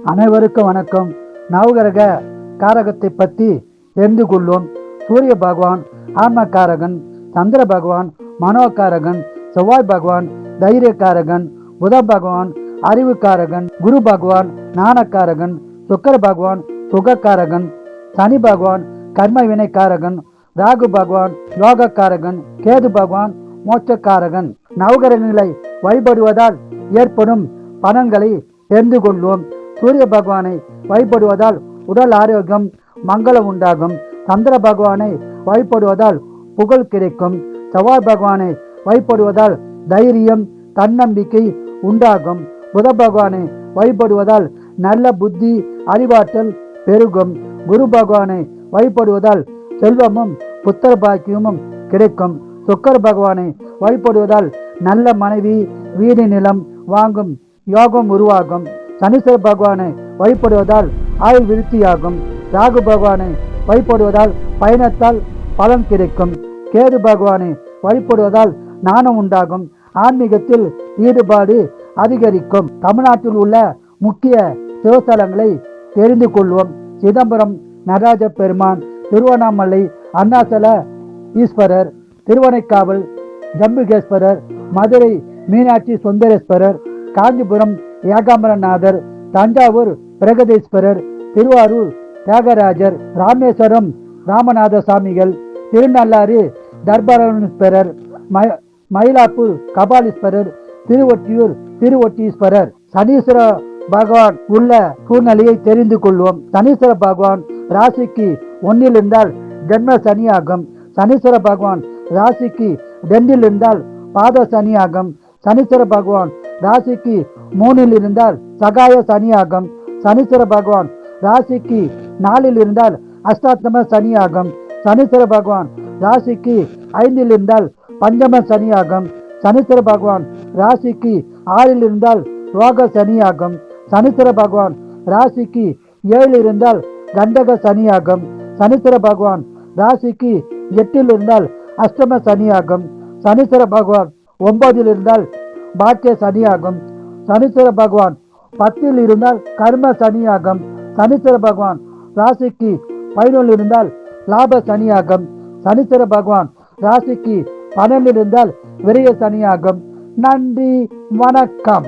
அனைவருக்கும் வணக்கம். நவகிரக காரகத்தை பற்றி தெரிந்து கொள்வோம். சூரிய பகவான் ஆன்மக்காரகன், சந்திர பகவான் மனோகாரகன், செவ்வாய் பகவான் தைரியக்காரகன், புத பகவான் அறிவுக்காரகன், குரு பகவான் ஞானக்காரகன், சுக்கர பகவான் சுகக்காரகன், சனி பகவான் கர்ம வினைக்காரகன், ராகு பகவான் யோகக்காரகன், கேது பகவான் மோட்சக்காரகன். நவகிரகங்களை வழிபடுவதால் ஏற்படும் பலன்களை தெரிந்து கொள்வோம். சூரிய பகவானை வழிபடுவதால் உடல் ஆரோக்கியம் மங்களம் உண்டாகும். சந்திர பகவானை வழிபடுவதால் புகழ் கிடைக்கும். செவ்வாய் பகவானை வழிபடுவதால் தைரியம் தன்னம்பிக்கை உண்டாகும். புத பகவானை வழிபடுவதால் நல்ல புத்தி அறிவாற்றல் பெருகும். குரு பகவானை வழிபடுவதால் செல்வமும் புத்திர பாக்கியமும் கிடைக்கும். சுக்கர பகவானை வழிபடுவதால் நல்ல மனைவி வீடு நிலம் வாங்கும் யோகம் உருவாகும். சனீஸ்வர பகவானை வழிபடுவதால் ஆயுள் விருத்தியாகும். ராகு பகவானை வழிபடுவதால் பயணத்தால் பலன் கிடைக்கும். கேது பகவானை வழிபடுவதால் ஞானம் உண்டாகும். ஆன்மீகத்தில் ஈடுபாடு அதிகரிக்கும். தமிழ்நாட்டில் உள்ள முக்கிய சிவஸ்தலங்களை தெரிந்து கொள்வோம். சிதம்பரம் நடராஜ பெருமான், திருவண்ணாமலை அருணாச்சல ஈஸ்வரர், திருவனைக்காவல் ஜம்புகேஸ்வரர், மதுரை மீனாட்சி சுந்தரேஸ்வரர், காஞ்சிபுரம் ஏகாம்பரநாதர், தஞ்சாவூர் பிரகதீஸ்வரர், திருவாரூர் தியாகராஜர், ராமேஸ்வரம் ராமநாத சாமிகள், திருநள்ளாறு தர்பாரீஸ்வரர், மயிலாப்பூர் கபாலீஸ்வரர், திருவொற்றியூர் திருவொட்டீஸ்வரர். சனீஸ்வர பகவான் உள்ள சூழ்நிலையை தெரிந்து கொள்வோம். சனீஸ்வர பகவான் ராசிக்கு 1 இருந்தால் ஜென்ம சனியாகும். சனீஸ்வர பகவான் ராசிக்கு 2 இருந்தால் பாத சனியாகும். சனீஸ்வர பகவான் ராசிக்கு 3 இருந்தால் சகாய சனியாகும். சனீஸ்வர பகவான் ராசிக்கு 4 இருந்தால் அஷ்டாத்தம சனியாகும். சனீஸ்வர பகவான் ராசிக்கு 5 இருந்தால் பஞ்சம சனியாகும். சனீஸ்வர பகவான் ராசிக்கு 6 இருந்தால் ரோக சனியாகும். சனீஸ்வர பகவான் ராசிக்கு 7 இருந்தால் கண்டக சனியாகும். சனீஸ்வர பகவான் ராசிக்கு 8 இருந்தால் அஷ்டம சனியாகும். சனீஸ்வர பகவான் 9 இருந்தால் பாக்கிய சனியாகும். சனீஸ்வர பகவான் 10 இருந்தால் கர்ம சனியாகும். சனீஸ்வர பகவான் ராசிக்கு 11 இருந்தால் லாப சனியாகும். சனீஸ்வர பகவான் ராசிக்கு 12 இருந்தால் விரய சனியாகும். நன்றி, வணக்கம்.